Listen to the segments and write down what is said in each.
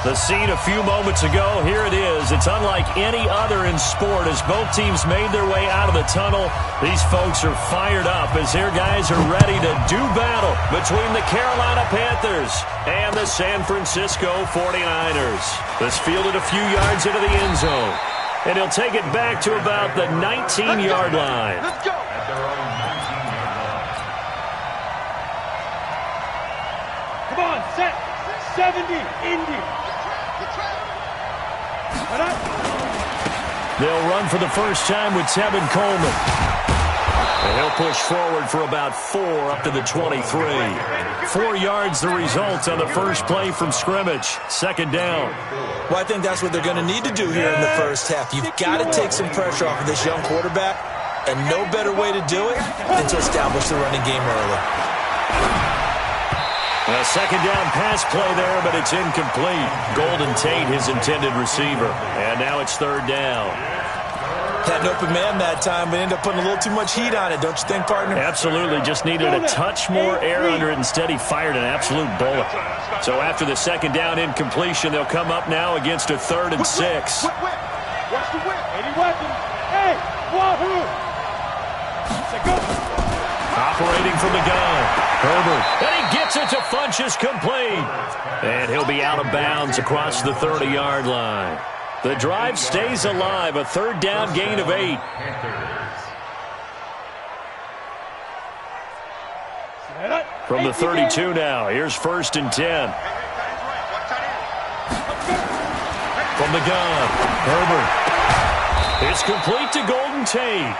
The scene a few moments ago, here it is. It's unlike any other in sport as both teams made their way out of the tunnel. These folks are fired up as their guys are ready to do battle between the Carolina Panthers and the San Francisco 49ers. This fielded a few yards into the end zone, and he'll take it back to about the 19-yard line. Let's go. At their own 19-yard line. Come on, set. 70, Indy. They'll run for the first time with Tevin Coleman. And he'll push forward for about 4 up to the 23. 4 yards the result on the first play from scrimmage. Second down. Well, I think that's what they're going to need to do here in the first half. You've got to take some pressure off of this young quarterback, and no better way to do it than to establish the running game early. A second down pass play there, but it's incomplete. Golden Tate, his intended receiver. And now it's third down. Had an open man that time, but ended up putting a little too much heat on it, don't you think, partner? Absolutely. Just needed a touch more air under it. Instead, he fired an absolute bullet. So after the second down incompletion, they'll come up now against a 3rd and 6. Watch the whip. Any weapon. Hey, wahoo. Let's go. Operating from the gun. Herbert, and he gets it to Funchess complete. And he'll be out of bounds across the 30-yard line. The drive stays alive, a third down gain of 8. From the 32 now, here's 1st and 10. From the gun, Herbert. It's complete to Golden Tate.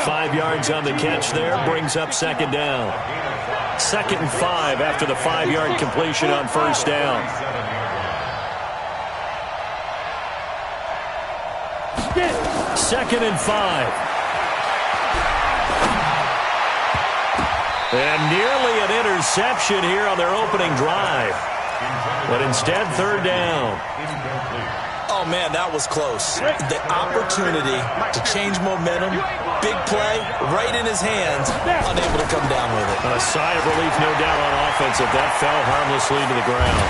5 yards on the catch there, brings up second down. 2nd and 5 after the 5-yard completion on first down. Second and 5. And nearly an interception here on their opening drive. But instead, third down. Oh, man, that was close. The opportunity to change momentum, big play, right in his hands, unable to come down with it. A sigh of relief, no doubt, on offense if that fell harmlessly to the ground.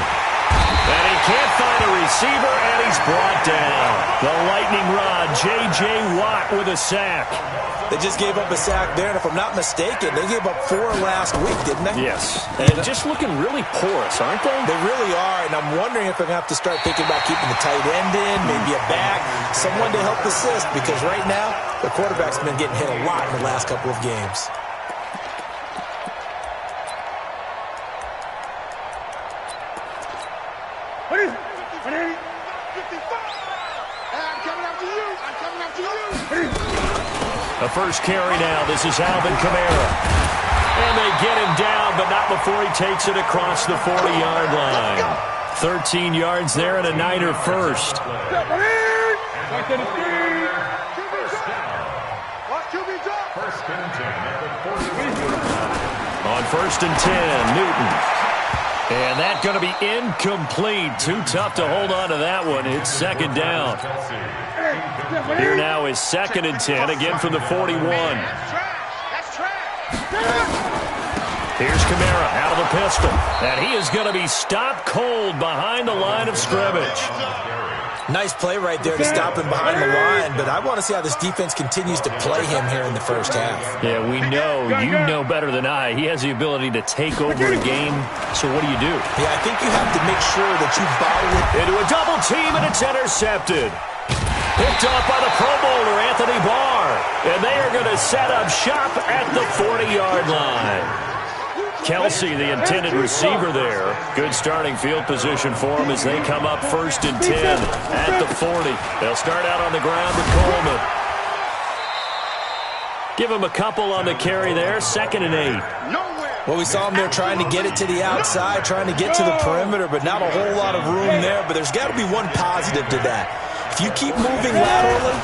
And he can't find a receiver, and he's brought down. The lightning rod, J.J. Watt with a sack. They just gave up a sack there, and if I'm not mistaken, they gave up 4 last week, didn't they? Yes. And just looking really porous, aren't they? They really are, and I'm wondering if they're going to have to start thinking about keeping the tight end in, maybe a back, someone to help assist, because right now, the quarterback's been getting hit a lot in the last couple of games. What is it? 180? 55! I'm coming after you! I'm coming after you! The first carry now. This is Alvin Kamara. And they get him down, but not before he takes it across the 40-yard line. 13 yards there and a Niner first. On 1st and 10, Newton. And that's going to be incomplete. Too tough to hold on to that one. It's second down. Here now is 2nd and 10, again from the 41. Here's Kamara out of the pistol. And he is going to be stopped cold behind the line of scrimmage. Nice play right there to stop him behind the line, but I want to see how this defense continues to play him here in the first half. Yeah, we know. You know better than I. He has the ability to take over a game. So what do you do? Yeah, I think you have to make sure that you bottle it. Into a double team, and it's intercepted. Picked off by the Pro Bowler, Anthony Barr. And they are going to set up shop at the 40-yard line. Kelsey, the intended receiver there. Good starting field position for him as they come up 1st and 10 at the 40. They'll start out on the ground with Coleman. Give him a couple on the carry there. 2nd and 8. Well, we saw him there trying to get it to the outside, trying to get to the perimeter, but not a whole lot of room there. But there's got to be one positive to that. If you keep moving laterally,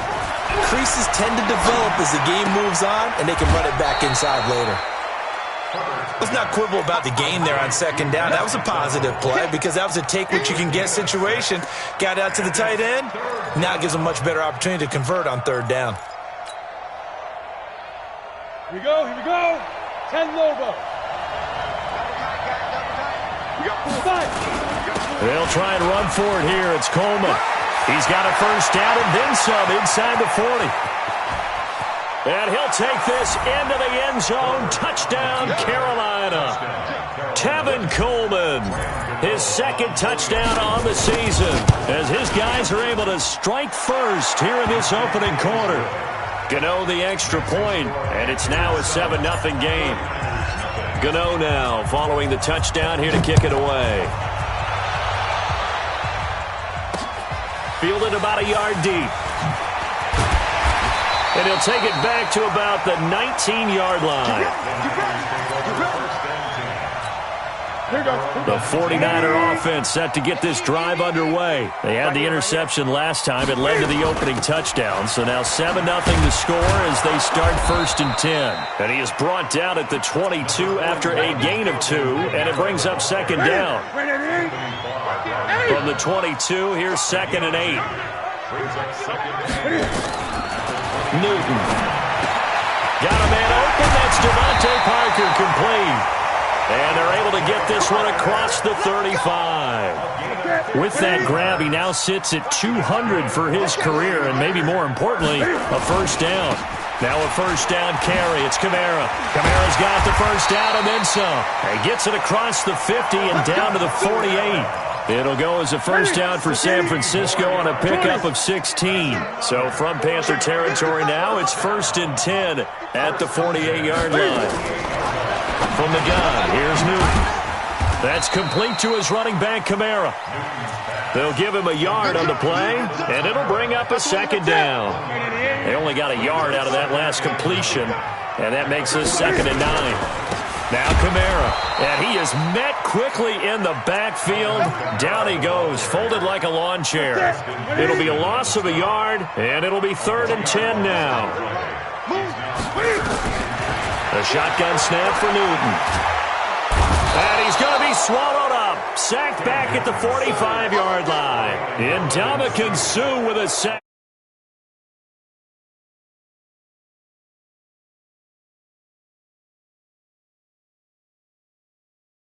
creases tend to develop as the game moves on, and they can run it back inside later. Let's not quibble about the gain there on 2nd down. That was a positive play because that was a take-what-you-can-get situation. Got out to the tight end. Now it gives them a much better opportunity to convert on 3rd down. Here we go, here we go. 10 Lobo. We got 4. 5. They'll try and run for it here. It's Coleman. He's got a first down and then some inside the 40. And he'll take this into the end zone. Touchdown, Carolina. Tevin Coleman, his second touchdown on the season, as his guys are able to strike first here in this opening quarter. Gano the extra point, and it's now a 7-0 game. Gano now following the touchdown here to kick it away. Fielded about a yard deep. And he'll take it back to about the 19-yard line. The 49er offense set to get this drive underway. They had the interception last time. It led to the opening touchdown. So now 7-0 to score as they start 1st and 10. And he is brought down at the 22 after a gain of 2. And it brings up 2nd down. From the 22, here's 2nd and 8. Newton. Got a man open. That's Devontae Parker complete. And they're able to get this one across the 35. With that grab, he now sits at 200 for his career, and maybe more importantly, a first down. Now a first down carry. It's Kamara. Kamara's got the first down and then some. He gets it across the 50 and down to the 48. It'll go as a first down for San Francisco on a pickup of 16. So from Panther territory now, it's 1st and 10 at the 48-yard line. From the gun, here's Newton. That's complete to his running back, Kamara. They'll give him a yard on the play, and it'll bring up a 2nd down. They only got a yard out of that last completion, and that makes us 2nd and 9. Now Kamara, and he is met quickly in the backfield. Down he goes, folded like a lawn chair. It'll be a loss of a yard, and it'll be 3rd and 10 now. The shotgun snap for Newton. And he's going to be swallowed up. Sacked back at the 45-yard line. Ndamukong Suh with a sack.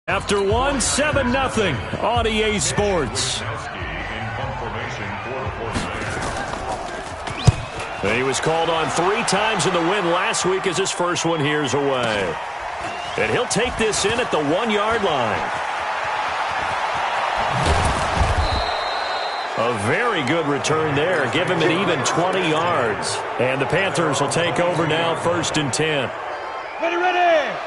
After 7-0 on EA Sports. He was called on 3 times in the win last week as his first one here's away. And he'll take this in at the 1-yard line. A very good return there. Give him an even 20 yards. And the Panthers will take over now 1st and 10.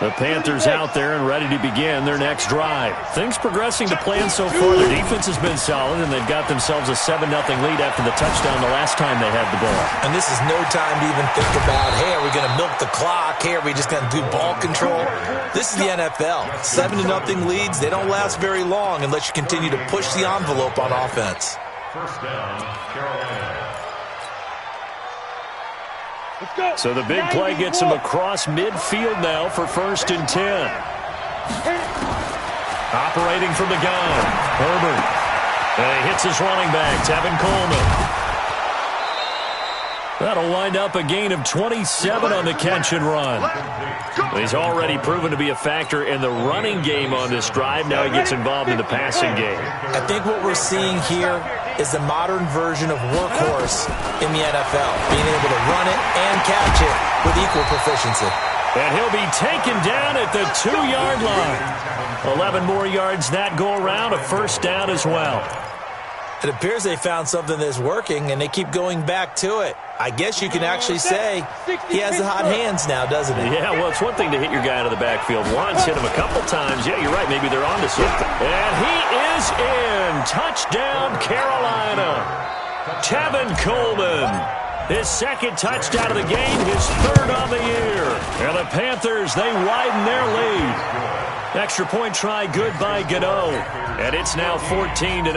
The Panthers out there and ready to begin their next drive. Things progressing to plan so far. Their defense has been solid, and they've got themselves a 7-0 lead after the touchdown the last time they had the ball. And this is no time to even think about, hey, are we going to milk the clock? Hey, are we just going to do ball control? This is the NFL. 7-0 leads, they don't last very long unless you continue to push the envelope on offense. First down, Carolina. So the big play gets him across midfield now for 1st and 10. Operating from the gun, Herbert. And he hits his running back, Tevin Coleman. That'll wind up a gain of 27 on the catch and run. He's already proven to be a factor in the running game on this drive. Now he gets involved in the passing game. I think what we're seeing here is the modern version of workhorse in the NFL, being able to run it and catch it with equal proficiency. And he'll be taken down at the 2-yard line. 11 more yards that go around, a first down as well. It appears they found something that's working, and they keep going back to it. I guess you can actually say he has the hot hands now, doesn't he? Yeah, well, it's one thing to hit your guy out of the backfield once, hit him a couple times. Yeah, you're right. Maybe they're on to something. And he is in. Touchdown, Carolina. Tevin Coleman. His 2nd touchdown of the game, his 3rd on the year. And the Panthers, they widen their lead. Extra point try good by Gano. And it's now 14-0.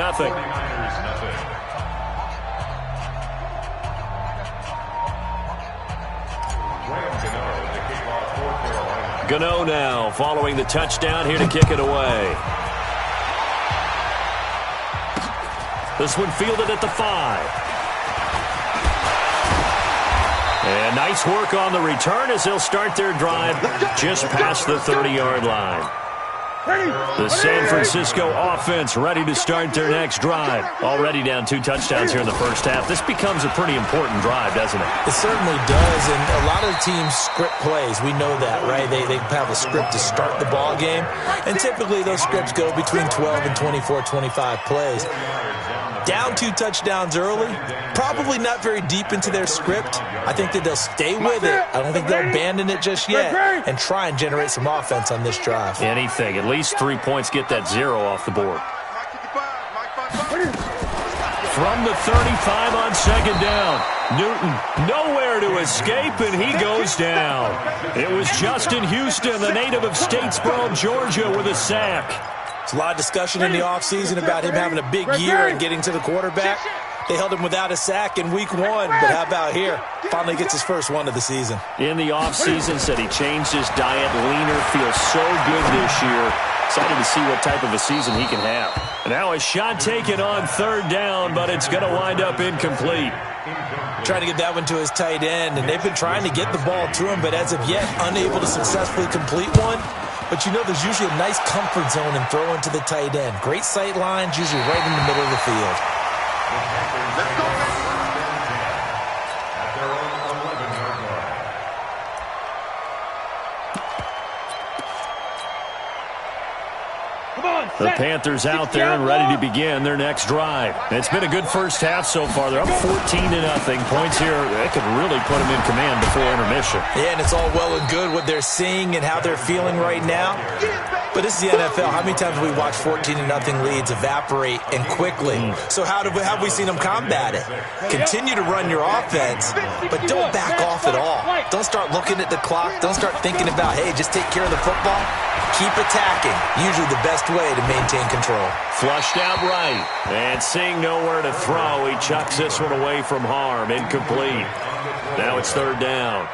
Gano now following the touchdown here to kick it away. This one fielded at the 5. And nice work on the return as they'll start their drive just past the 30-yard line. The San Francisco offense ready to start their next drive. Already down 2 touchdowns here in the first half. This becomes a pretty important drive, doesn't it? It certainly does, and a lot of the teams script plays. We know that, right? They have a script to start the ball game, and typically those scripts go between 12 and 24, 25 plays. Down 2 touchdowns early, probably not very deep into their script. I think that they'll stay with it. I don't think they'll abandon it just yet and try and generate some offense on this drive. Anything. At least 3 points, get that 0 off the board. From the 35 on second down, Newton nowhere to escape, and he goes down. It was Justin Houston, the native of Statesboro, Georgia, with a sack. There's a lot of discussion in the offseason about him having a big year and getting to the quarterback. They held him without a sack in week 1, but how about here? Finally gets his first one of the season. In the offseason, said he changed his diet, leaner, feels so good this year. Excited to see what type of a season he can have. Now a shot taken on third down, but it's going to wind up incomplete. Trying to get that one to his tight end, and they've been trying to get the ball to him, but as of yet, unable to successfully complete one. But you know there's usually a nice comfort zone in throwing to the tight end. Great sight lines, usually right in the middle of the field. Let's go. The Panthers out there and ready to begin their next drive. It's been a good first half so far. They're up 14-0. Points here, they could really put them in command before intermission. Yeah, and it's all well and good what they're seeing and how they're feeling right now. But this is the NFL. How many times have we watched 14-0 leads evaporate and quickly? So how have we seen them combat it? Continue to run your offense, but don't back off at all. Don't start looking at the clock. Don't start thinking about, hey, just take care of the football. Keep attacking. Usually the best way to maintain control. Flushed out right. And seeing nowhere to throw, he chucks this one away from harm. Incomplete. Now it's third down.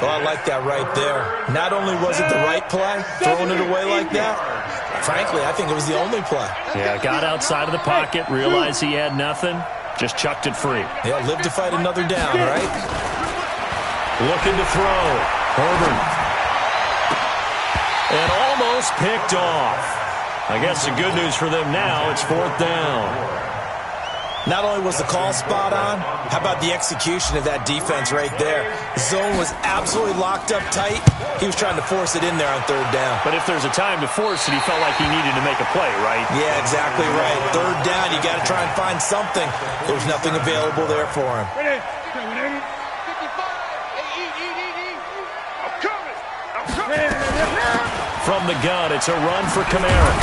Oh, I like that right there. Not only was it the right play, throwing it away like that, frankly, I think it was the only play. Yeah, got outside of the pocket, realized he had nothing, just chucked it free. Yeah, live to fight another down, right? Looking to throw. Herbert. And almost picked off. I guess the good news for them now, it's fourth down. Not only was the call spot on, how about the execution of that defense right there? The zone was absolutely locked up tight. He was trying to force it in there on third down. But if there's a time to force it, he felt like he needed to make a play, right? Yeah, exactly right. Third down, you got to try and find something. There was nothing available there for him. From the gun, it's a run for Kamara.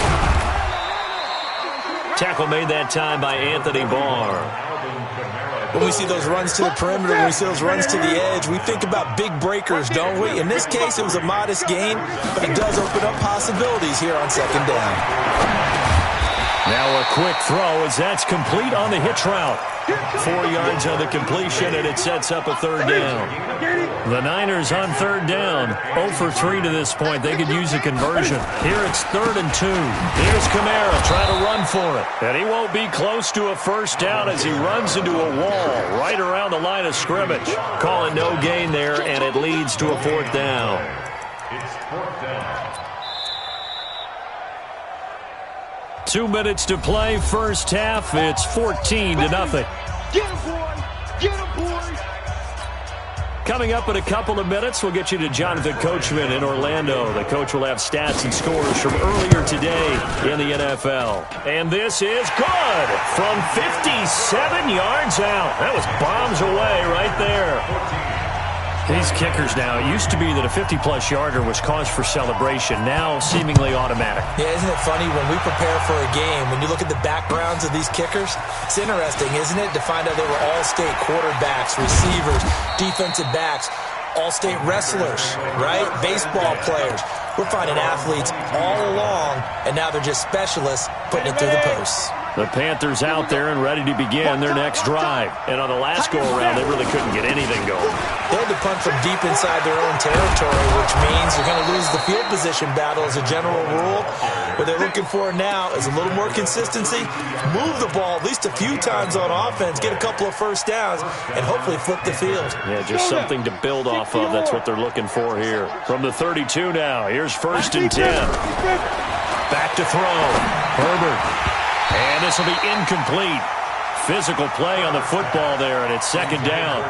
Tackle made that time by Anthony Barr. When we see those runs to the perimeter, when we see those runs to the edge, we think about big breakers, don't we? In this case, it was a modest gain, but it does open up possibilities here on second down. Now a quick throw as that's complete on the hitch route. 4 yards on the completion, and it sets up a third down. The Niners on third down. 0 for 3 to this point. They could use a conversion. Here it's 3rd and 2. Here's Kamara trying to run for it. And he won't be close to a first down as he runs into a wall right around the line of scrimmage. Calling no gain there, and it leads to a fourth down. It's fourth down. 2 minutes to play, first half. It's 14-0. Get him, boy! Get him, boy! Coming up in a couple of minutes, we'll get you to Jonathan Coachman in Orlando. The coach will have stats and scores from earlier today in the NFL. And this is good from 57 yards out. That was bombs away right there. These kickers now, it used to be that a 50-plus yarder was cause for celebration, now seemingly automatic. Yeah, isn't it funny when we prepare for a game, when you look at the backgrounds of these kickers, it's interesting, isn't it, to find out they were all-state quarterbacks, receivers, defensive backs, all-state wrestlers, right? Baseball players. We're finding athletes all along, and now they're just specialists putting it through the posts. The Panthers out there and ready to begin their next drive. And on the last go-around, they really couldn't get anything going. They had to punt from deep inside their own territory, which means they're going to lose the field position battle as a general rule. What they're looking for now is a little more consistency, move the ball at least a few times on offense, get a couple of first downs, and hopefully flip the field. Yeah, just something to build off of. That's what they're looking for here. From the 32 now, here's 1st and 10. Back to throw. Herbert. And this will be incomplete. Physical play on the football there, and it's second down.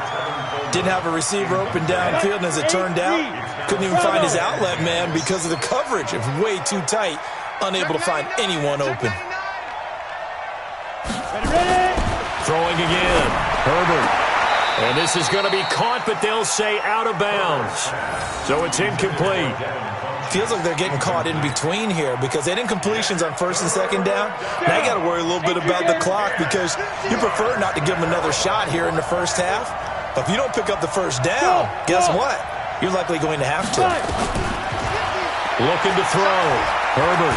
Didn't have a receiver open downfield, and as it turned out, couldn't even find his outlet man because of the coverage. It was way too tight, unable to find anyone open. Throwing again. Herbert. And this is going to be caught, but they'll say out of bounds. So it's incomplete. Feels like they're getting caught in between here because they didn't incompletions on first and second down. Now you got to worry a little bit about the clock because you prefer not to give them another shot here in the first half. But if you don't pick up the first down, guess what? You're likely going to have to. Looking to throw. Herbert.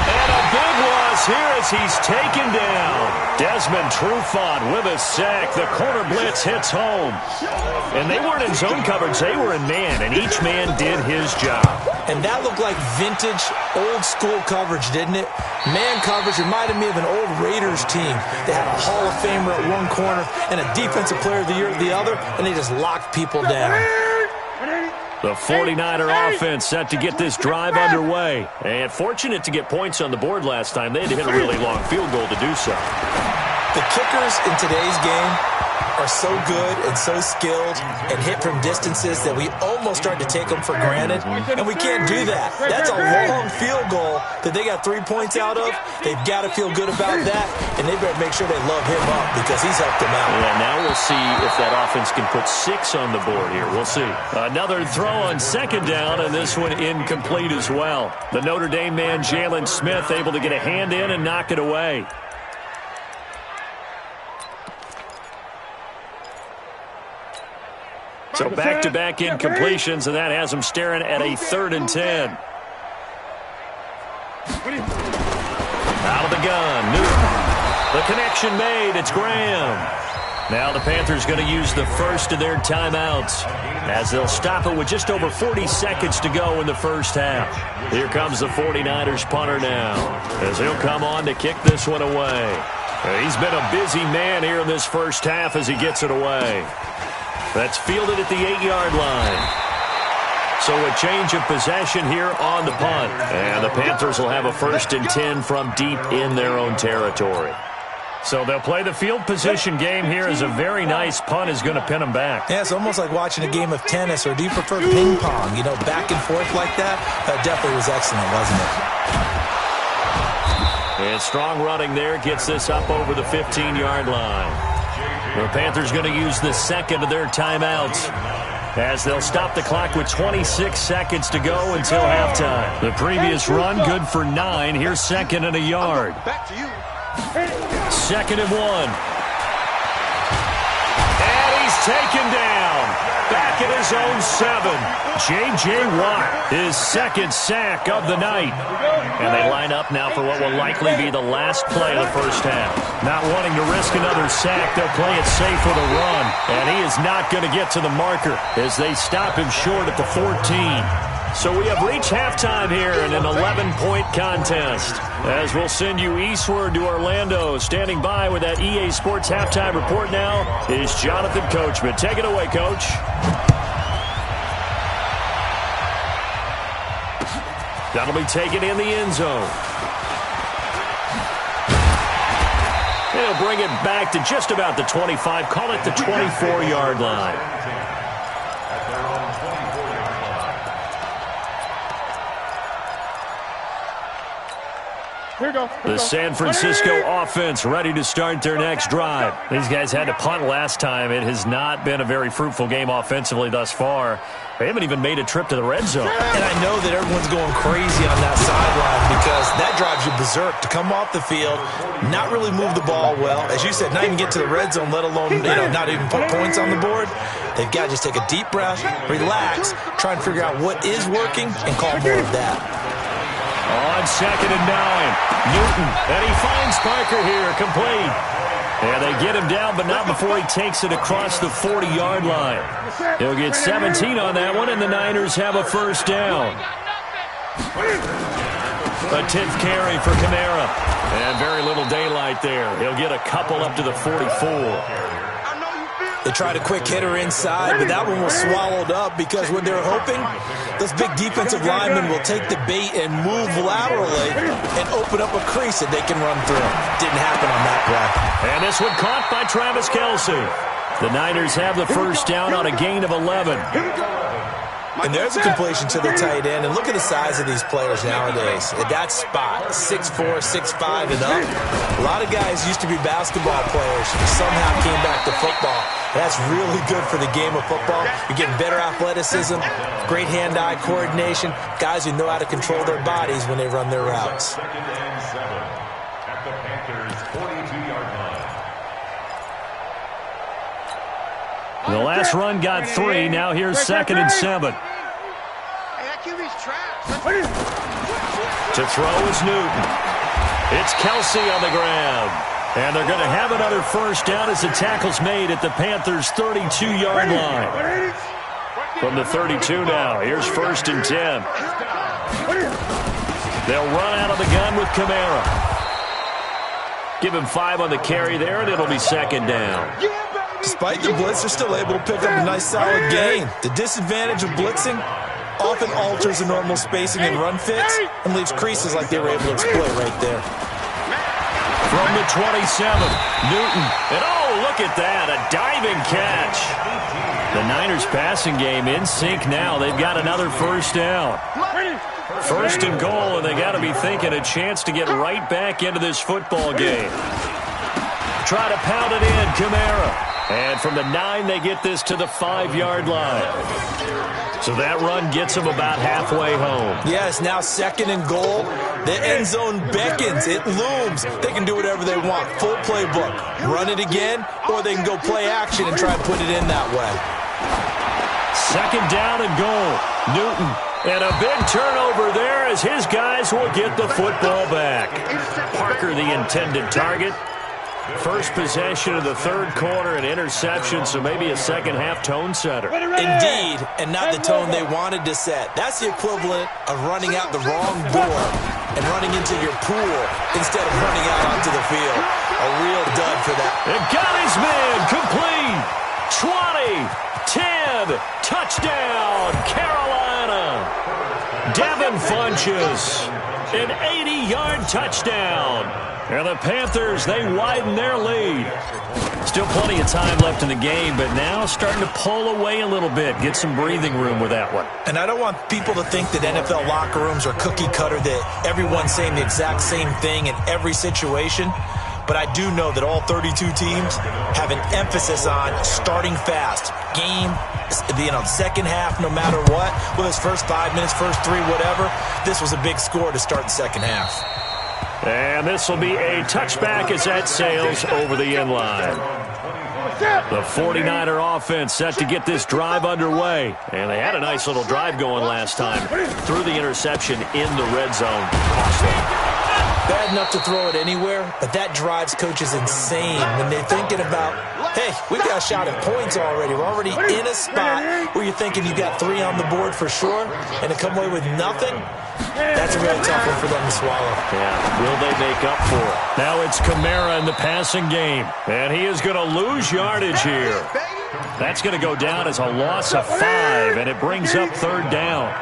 And a big loss here as he's taken down. Desmond Trufant with a sack. The corner blitz hits home. And they weren't in zone coverage. They were in man, and each man did his job. And that looked like vintage, old-school coverage, didn't it? Man coverage reminded me of an old Raiders team. They had a Hall of Famer at one corner and a Defensive Player of the Year at the other, and they just locked people down. The 49er offense set to get this drive underway. And fortunate to get points on the board last time. They had to hit a really long field goal to do so. The kickers in today's game are so good and so skilled and hit from distances that we almost start to take them for granted, and we can't do that. That's a long field goal that they got 3 points out of. They've got to feel good about that, and they better make sure they love him up because he's helped them out. Yeah, now we'll see if that offense can put 6 on the board here. We'll see. Another throw on second down, and this one incomplete as well. The Notre Dame man, Jalen Smith, able to get a hand in and knock it away. So back-to-back incompletions, and that has them staring at a 3rd and 10. Out of the gun, Newton. The connection made, it's Graham. Now the Panthers going to use the first of their timeouts as they'll stop it with just over 40 seconds to go in the first half. Here comes the 49ers punter now as he'll come on to kick this one away. He's been a busy man here in this first half as he gets it away. That's fielded at the 8-yard line. So a change of possession here on the punt. And the Panthers will have a 1st and 10 from deep in their own territory. So they'll play the field position game here as a very nice punt is going to pin them back. Yeah, it's almost like watching a game of tennis, or do you prefer ping pong? You know, back and forth like that? That definitely was excellent, wasn't it? And strong running there gets this up over the 15-yard line. The Panthers going to use the second of their timeouts as they'll stop the clock with 26 seconds to go until halftime. The previous run good for 9. Here's 2nd and a yard. Back to you. 2nd and 1. And he's taken down. Back at his own 7. J.J. Watt, his 2nd sack of the night. And they line up now for what will likely be the last play of the first half. Not wanting to risk another sack, they'll play it safe with a run. And he is not going to get to the marker as they stop him short at the 14. So we have reached halftime here in an 11-point contest. As we'll send you eastward to Orlando. Standing by with that EA Sports halftime report now is Jonathan Coachman. Take it away, Coach. That'll be taken in the end zone. They'll bring it back to just about the 25. Call it the 24-yard line. Here we go. The San Francisco offense ready to start their next drive. These guys had to punt last time. It has not been a very fruitful game offensively thus far. They haven't even made a trip to the red zone. And I know that everyone's going crazy on that sideline because that drives you berserk to come off the field, not really move the ball well. As you said, not even get to the red zone, let alone not even put points on the board. They've got to just take a deep breath, relax, try and figure out what is working, and call more of that. On 2nd and 9, Newton, and he finds Parker here, complete. And they get him down, but not before he takes it across the 40-yard line. He'll get 17 on that one, and the Niners have a 1st down. A 10th carry for Kamara. And very little daylight there. He'll get a couple up to the 44. They tried a quick hitter inside, but that one was swallowed up because what they're hoping, those big defensive linemen will take the bait and move laterally and open up a crease that they can run through. Didn't happen on that play. And this one caught by Travis Kelce. The Niners have the first down on a gain of 11. And there's a completion to the tight end. And look at the size of these players nowadays. At that spot, 6'4", 6'5", and up. A lot of guys used to be basketball players who somehow came back to football. That's really good for the game of football. You're getting better athleticism, great hand-eye coordination, guys who know how to control their bodies when they run their routes. Second and 7 at the Panthers' 42-yard line. The last run got 3. Now here's second and 7. To throw is Newton. It's Kelce on the ground. And they're going to have another first down as the tackle's made at the Panthers' 32-yard line. From the 32 now, here's first and 10. They'll run out of the gun with Kamara. Give him 5 on the carry there, and it'll be second down. Despite the blitz, they're still able to pick up a nice solid gain. The disadvantage of blitzing often alters the normal spacing and run fits and leaves creases like they were able to exploit right there. From the 27, Newton. And oh, look at that, a diving catch. The Niners passing game in sync now. They've got another first down. First and goal, and they got to be thinking a chance to get right back into this football game. Try to pound it in, Kamara. And from the 9, they get this to the 5-yard line. So that run gets them about halfway home. Yes, now second and goal. The end zone beckons. It looms. They can do whatever they want. Full playbook. Run it again, or they can go play action and try and put it in that way. Second down and goal. Newton. And a big turnover there as his guys will get the football back. Parker, the intended target. First possession of the third quarter, an interception, so maybe a second-half tone setter. Indeed, and not the tone they wanted to set. That's the equivalent of running out the wrong door and running into your pool instead of running out onto the field. A real dud for that. And got his man complete. 20, 10, touchdown, Carolina. Devin Funchess, an 80-yard touchdown. And the Panthers, they widen their lead. Still plenty of time left in the game, but now starting to pull away a little bit, get some breathing room with that one. And I don't want people to think that NFL locker rooms are cookie cutter, that everyone's saying the exact same thing in every situation. But I do know that all 32 teams have an emphasis on starting fast. Game, second half, no matter what. Whether it's first 5 minutes, first 3, whatever. This was a big score to start the second half. And this will be a touchback as that sails over the end line. The 49er offense set to get this drive underway. And they had a nice little drive going last time. Threw the interception in the red zone. Bad enough to throw it anywhere, but that drives coaches insane when they're thinking about, hey, we got a shot at points already. We're already in a spot where you're thinking you got 3 on the board for sure, and to come away with nothing, that's a really tough one for them to swallow. Yeah, will they make up for it? Now it's Kamara in the passing game, and he is going to lose yardage here. That's going to go down as a loss of 5, and it brings up third down.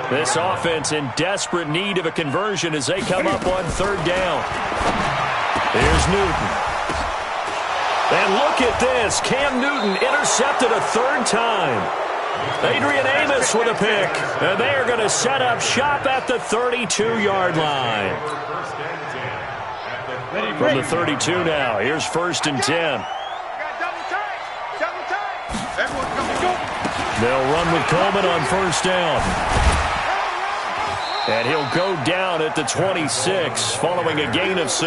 This offense in desperate need of a conversion as they come up on third down. Here's Newton. And look at this. Cam Newton intercepted a third time. Adrian Amos with a pick. And they are going to set up shop at the 32-yard line. From the 32 now, here's first and 10. They'll run with Coleman on first down. And he'll go down at the 26, following a gain of 6.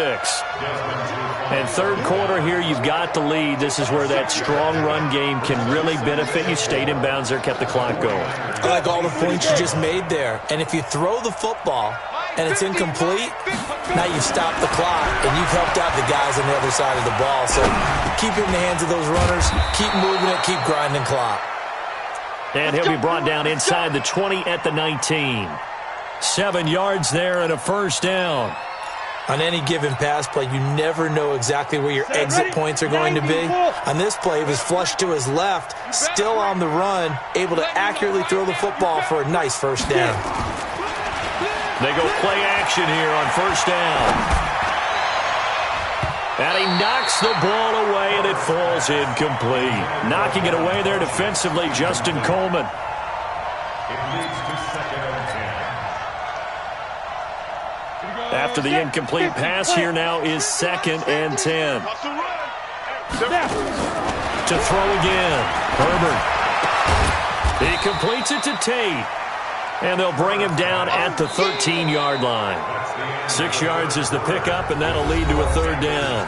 And third quarter here, you've got the lead. This is where that strong run game can really benefit you. Stayed in bounds there, kept the clock going. I like all the points you just made there. And if you throw the football and it's incomplete, now you've stopped the clock and you've helped out the guys on the other side of the ball. So keep it in the hands of those runners. Keep moving it. Keep grinding clock. And he'll be brought down inside the 20 at the 19. 7 yards there and a first down. On any given pass play, you never know exactly where your exit points are going to be. On this play, he was flushed to his left, still on the run, able to accurately throw the football for a nice first down. They go play action here on first down. And he knocks the ball away, and it falls incomplete. Knocking it away there defensively, Justin Coleman. It leads to 2nd and 10. After the incomplete pass, here now is 2nd and 10. To throw again, Herbert. He completes it to Tate. And they'll bring him down at the 13-yard line. 6 yards is the pickup, and that'll lead to a 3rd down.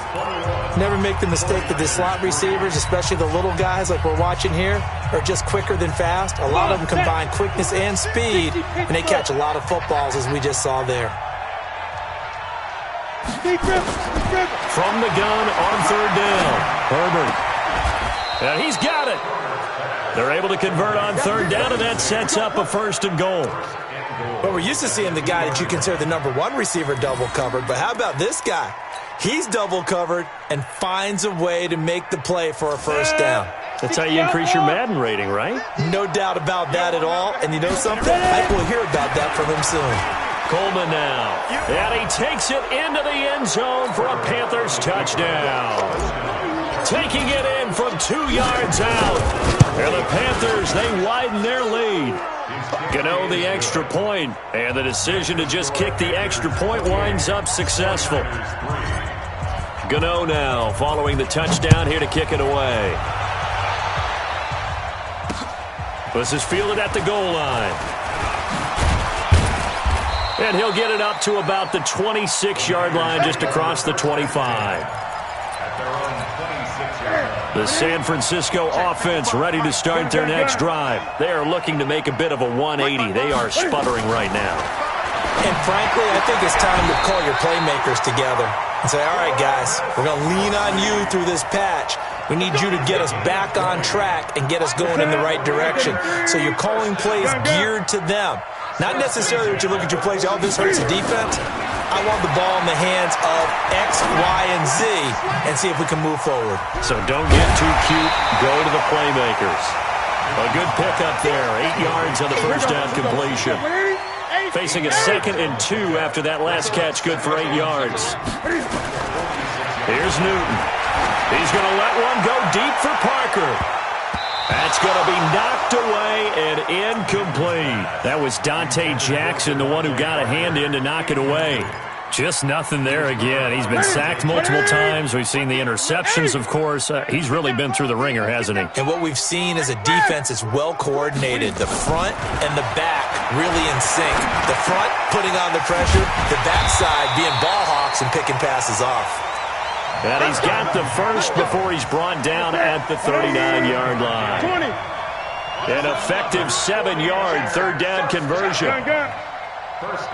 Never make the mistake that the slot receivers, especially the little guys like we're watching here, are just quicker than fast. A lot of them combine quickness and speed, and they catch a lot of footballs, as we just saw there. From the gun on 3rd down, Herbert. And he's got it. They're able to convert on 3rd down, and that sets up a 1st and goal. Well, we're used to seeing the guy that you consider the #1 receiver double covered, but how about this guy? He's double covered and finds a way to make the play for a 1st down. That's how you increase your Madden rating, right? No doubt about that at all. And you know something? I will hear about that from him soon. Coleman now. And he takes it into the end zone for a Panthers touchdown. Taking it in from 2 yards out. And the Panthers, they widen their lead. Gano the extra point, and the decision to just kick the extra point winds up successful. Gano now following the touchdown here to kick it away. This is fielded at the goal line. And he'll get it up to about the 26-yard line, just across the 25. The San Francisco offense ready to start their next drive. They are looking to make a bit of a 180. They are sputtering right now. And frankly, I think it's time to call your playmakers together and say, all right, guys, we're going to lean on you through this patch. We need you to get us back on track and get us going in the right direction. So you're calling plays geared to them. Not necessarily what you look at your plays, oh, this hurts the defense. I want the ball in the hands of X, Y, and Z and see if we can move forward. So don't get too cute. Go to the playmakers. A good pickup there. 8 yards on the first down completion. Facing a 2nd and 2 after that last catch. Good for 8 yards. Here's Newton. He's going to let one go deep for Parker. That's going to be knocked away and incomplete. That was Dante Jackson, the one who got a hand in to knock it away. Just nothing there again. He's been sacked multiple times. We've seen the interceptions, of course. He's really been through the ringer, hasn't he? And what we've seen is a defense that's well coordinated. The front and the back really in sync. The front putting on the pressure, the backside being ball hawks and picking passes off. And he's got the first before he's brought down at the 39-yard line. 20. An effective 7-yard 3rd down conversion. 1st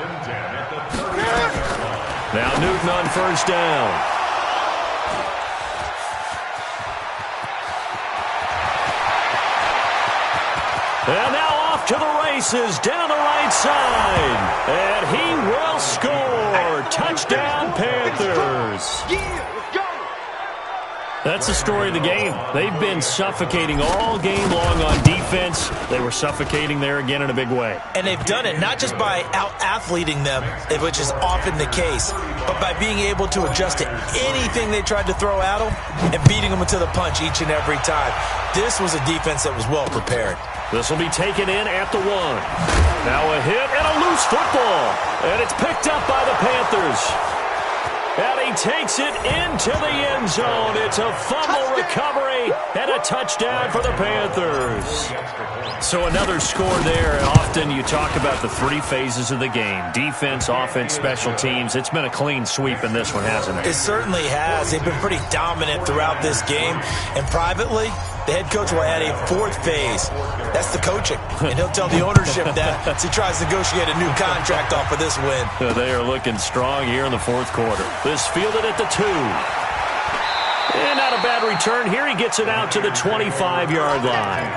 and 10 at the 39-yard line. Now Newton on first down. And now off to the races down the right side. And he will score. Touchdown, Panthers. That's the story of the game. They've been suffocating all game long on defense. They were suffocating there again in a big way. And they've done it not just by out-athleting them, which is often the case, but by being able to adjust to anything they tried to throw at them and beating them to the punch each and every time. This was a defense that was well prepared. This will be taken in at the 1. Now a hit and a loose football. And it's picked up by the Panthers. And he takes it into the end zone. It's a fumble recovery and a touchdown for the Panthers. So another score there. Often you talk about the 3 phases of the game. Defense, offense, special teams. It's been a clean sweep in this one, hasn't it? It certainly has. They've been pretty dominant throughout this game. And privately, the head coach will add a 4th phase. That's the coaching. And he'll tell the ownership that as he tries to negotiate a new contract off of this win. They are looking strong here in the 4th quarter. This fielded at the 2. And not a bad return here. He gets it out to the 25-yard line.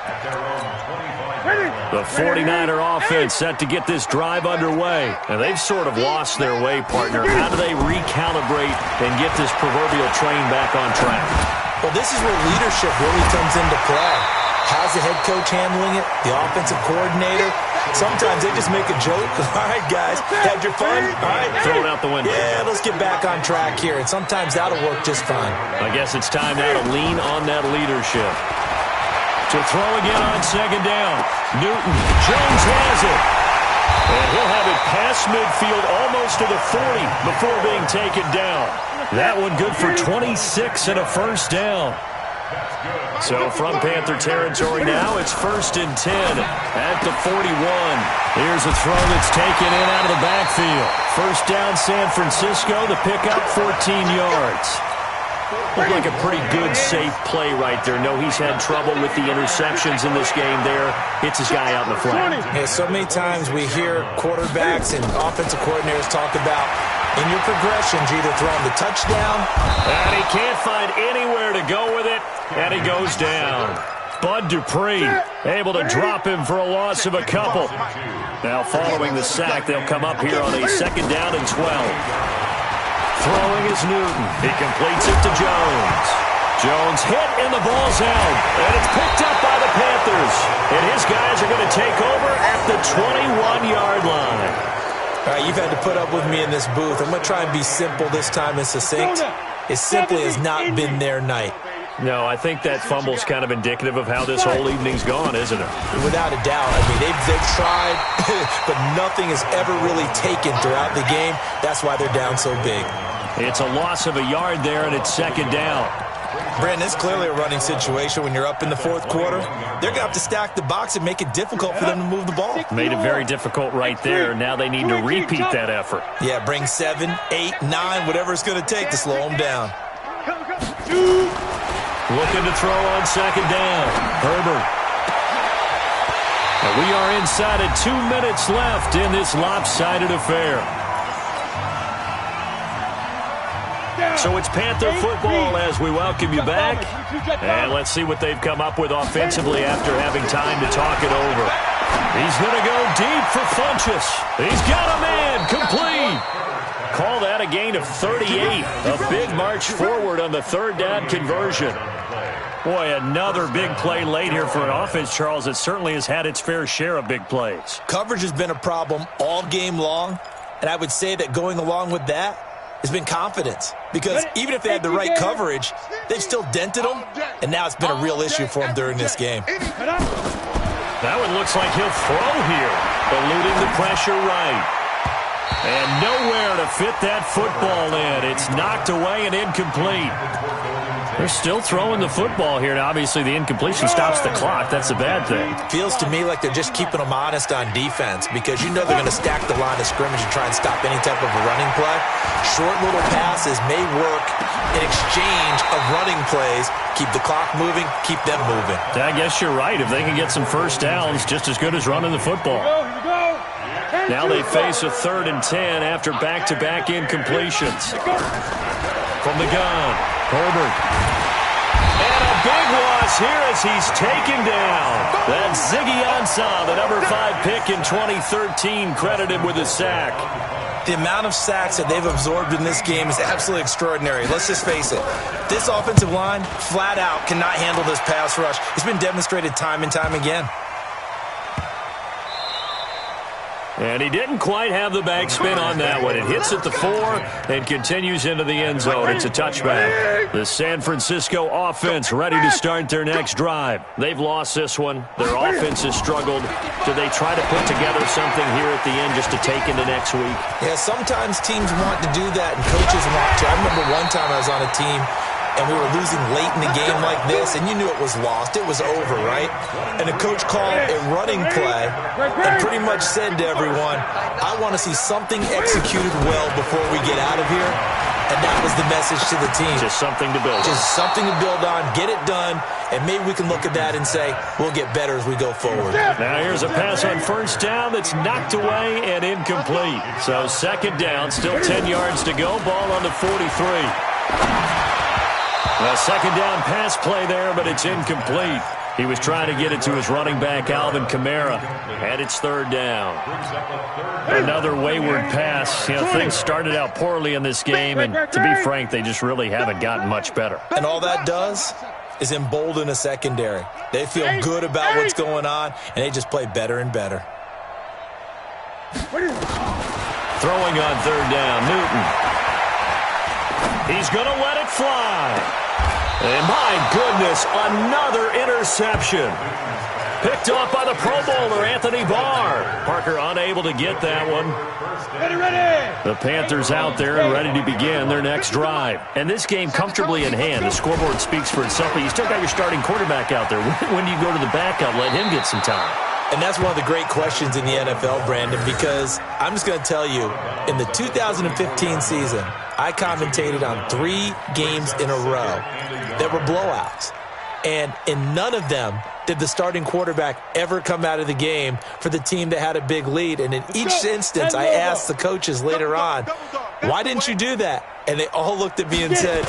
At their own 25-yard The 49er offense set to get this drive underway. And they've sort of lost their way, partner. How do they recalibrate and get this proverbial train back on track? Well, this is where leadership really comes into play. How's the head coach handling it? The offensive coordinator? Sometimes they just make a joke. All right, guys, had your fun? All right. Throw it out the window. Yeah, let's get back on track here. And sometimes that'll work just fine. I guess it's time now to lean on that leadership. To throw again on second down. Newton. Jones has it. And he'll have it past midfield almost to the 40 before being taken down. That one good for 26 and a first down. So from Panther territory now, it's 1st and 10 at the 41. Here's a throw that's taken in out of the backfield. First down, San Francisco. The pickup, 14 yards. Looked like a pretty good, safe play right there. No, he's had trouble with the interceptions in this game there. Hits his guy out in the flat. Yeah, so many times we hear quarterbacks and offensive coordinators talk about in your progressions, you're either throwing the touchdown. And he can't find anywhere to go with it, and he goes down. Bud Dupree able to drop him for a loss of a couple. Now following the sack, they'll come up here on a 2nd down and 12. Throwing is Newton. He completes it to Jones. Jones hit and the ball's out. And it's picked up by the Panthers. And his guys are going to take over at the 21-yard line. All right, you've had to put up with me in this booth. I'm going to try and be simple this time and succinct. It simply has not been their night. No, I think that fumble's kind of indicative of how this whole evening's gone, isn't it? Without a doubt. I mean, they've tried, but nothing has ever really taken throughout the game. That's why they're down so big. It's a loss of a yard there, and it's 2nd down. Brandon, it's clearly a running situation when you're up in the 4th quarter. They're going to have to stack the box and make it difficult for them to move the ball. Made it very difficult right there. Now they need to repeat that effort. Yeah, bring 7, 8, 9, whatever it's going to take to slow them down. Looking to throw on 2nd down. Herbert. And we are inside of 2 minutes left in this lopsided affair. So it's Panther football as we welcome you back. And let's see what they've come up with offensively after having time to talk it over. He's going to go deep for Funchess. He's got a man complete. Call that a gain of 38. A big march forward on the 3rd down conversion. Boy, another big play late here for an offense, Charles, that certainly has had its fair share of big plays. Coverage has been a problem all game long, and I would say that going along with that has been confidence. Because even if they had the right coverage, they've still dented them, and now it's been a real issue for them during this game. That one looks like he'll throw here, eluding the pressure right. And nowhere to fit that football in. It's knocked away and incomplete. They're still throwing the football here. Now, obviously, the incompletion stops the clock. That's a bad thing. Feels to me like they're just keeping them honest on defense because you know they're going to stack the line of scrimmage and try and stop any type of a running play. Short little passes may work in exchange of running plays. Keep the clock moving, keep them moving. I guess you're right. If they can get some first downs, just as good as running the football. Now they face a 3rd and 10 after back-to-back incompletions. From the gun, Herbert. And a big loss here as he's taken down. That's Ziggy Ansah, the number 5 pick in 2013, credited with a sack. The amount of sacks that they've absorbed in this game is absolutely extraordinary. Let's just face it. This offensive line, flat out, cannot handle this pass rush. It's been demonstrated time and time again. And he didn't quite have the backspin on that one. It hits at the 4 and continues into the end zone. It's a touchback. The San Francisco offense ready to start their next drive. They've lost this one. Their offense has struggled. Do they try to put together something here at the end just to take into next week? Yeah, sometimes teams want to do that and coaches want to. I remember one time I was on a team and we were losing late in the game like this, and you knew it was lost. It was over, right? And the coach called a running play and pretty much said to everyone, I want to see something executed well before we get out of here. And that was the message to the team. Just something to build on. Just something to build on, get it done, and maybe we can look at that and say, we'll get better as we go forward. Now here's a pass on first down that's knocked away and incomplete. So 2nd down, still 10 yards to go, ball on the 43. A 2nd down pass play there, but it's incomplete. He was trying to get it to his running back, Alvin Kamara, and it's third down. Another wayward pass. You know, things started out poorly in this game, and to be frank, they just really haven't gotten much better. And all that does is embolden a secondary. They feel good about what's going on, and they just play better and better. Throwing on third down, Newton. He's going to let it fly. And my goodness, another interception. Picked off by the Pro Bowler, Anthony Barr. Parker unable to get that one. The Panthers out there and ready to begin their next drive. And this game comfortably in hand. The scoreboard speaks for itself, but you still got your starting quarterback out there. When do you go to the backup, let him get some time? And that's one of the great questions in the NFL, Brandon, because I'm just going to tell you, in the 2015 season, I commentated on 3 games in a row that were blowouts. And in none of them did the starting quarterback ever come out of the game for the team that had a big lead. And in each instance, I asked the coaches later on, why didn't you do that? And they all looked at me and said,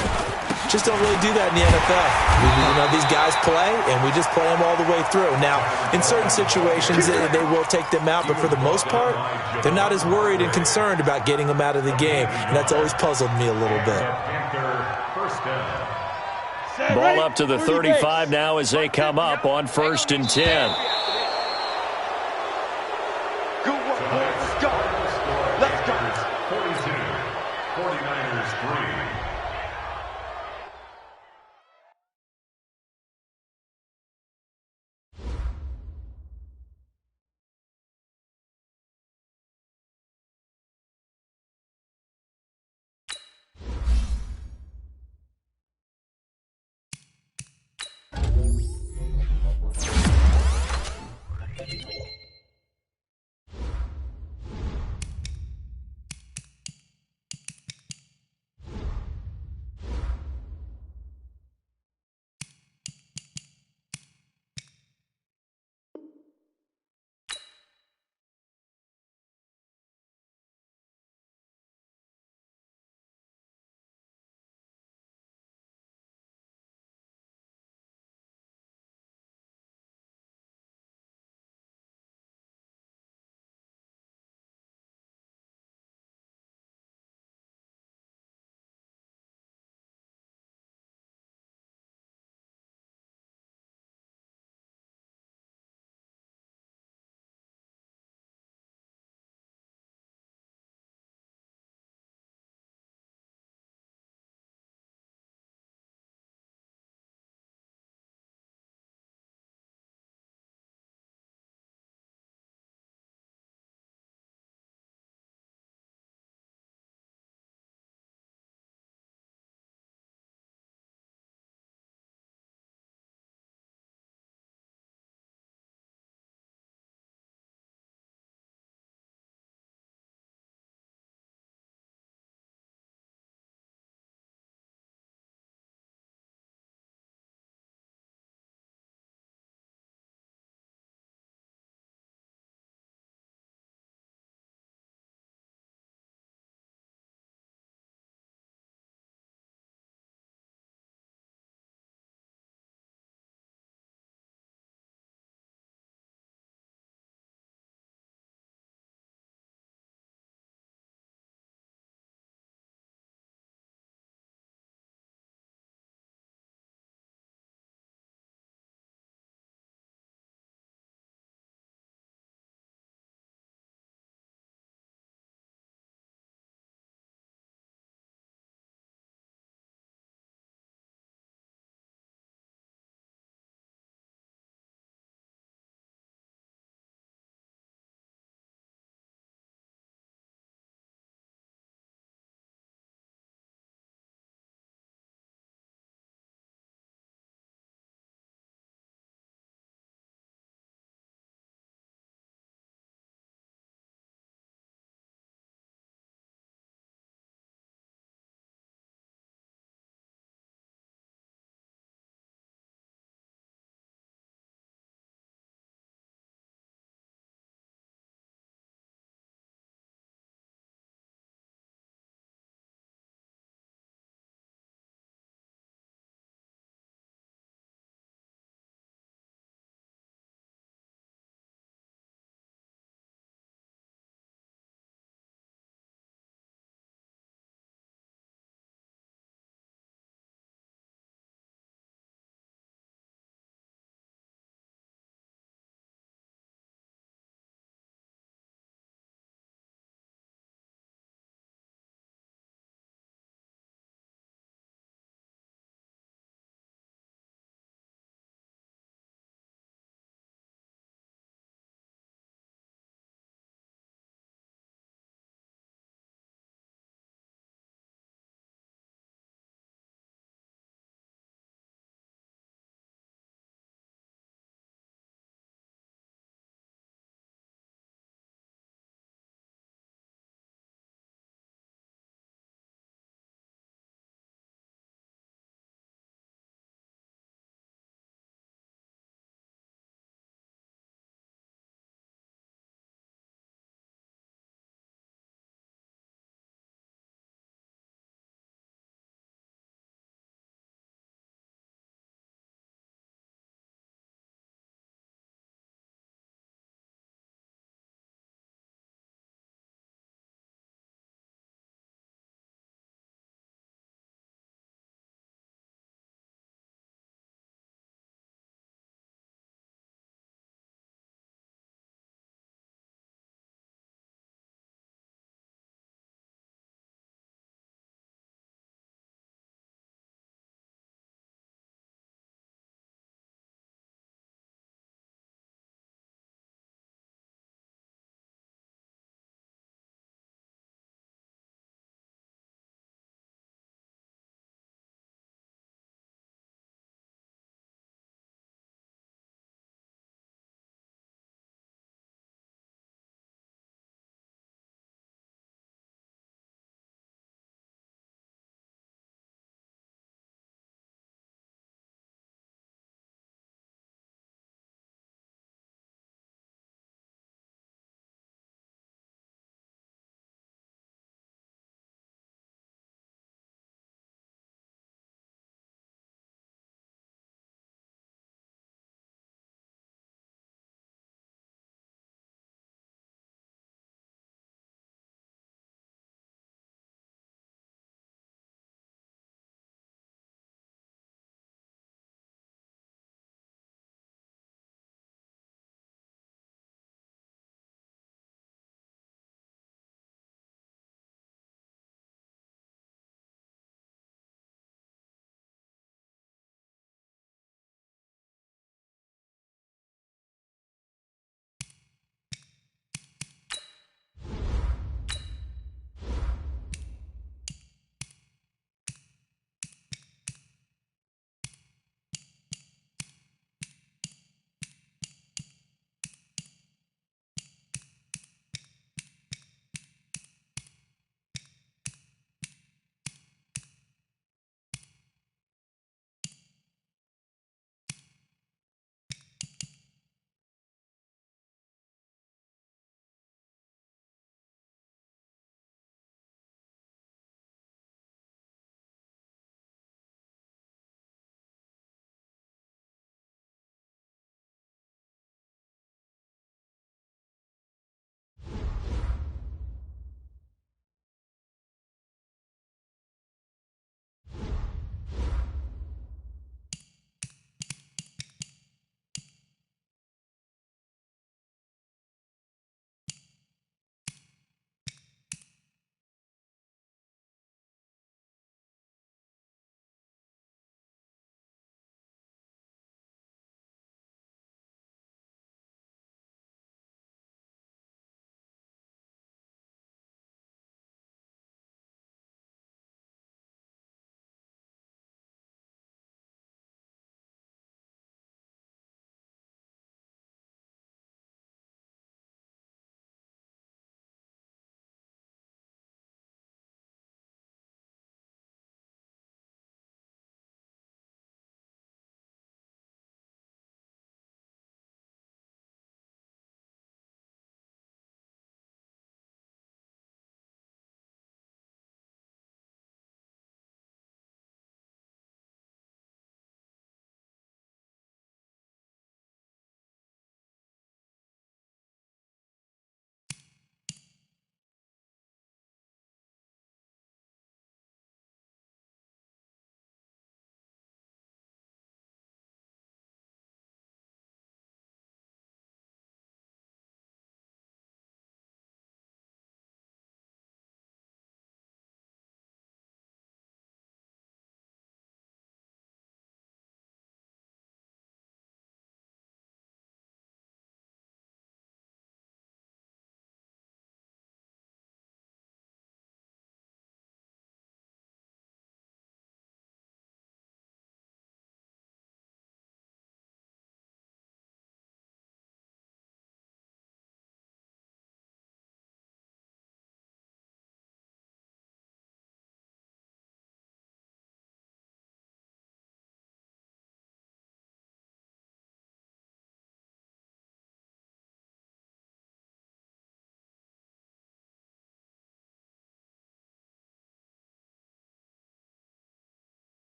just don't really do that in the NFL. You know, these guys play, and we just play them all the way through. Now, in certain situations, they will take them out, but for the most part, they're not as worried and concerned about getting them out of the game, and that's always puzzled me a little bit. Ball up to the 35 now as they come up on 1st and 10.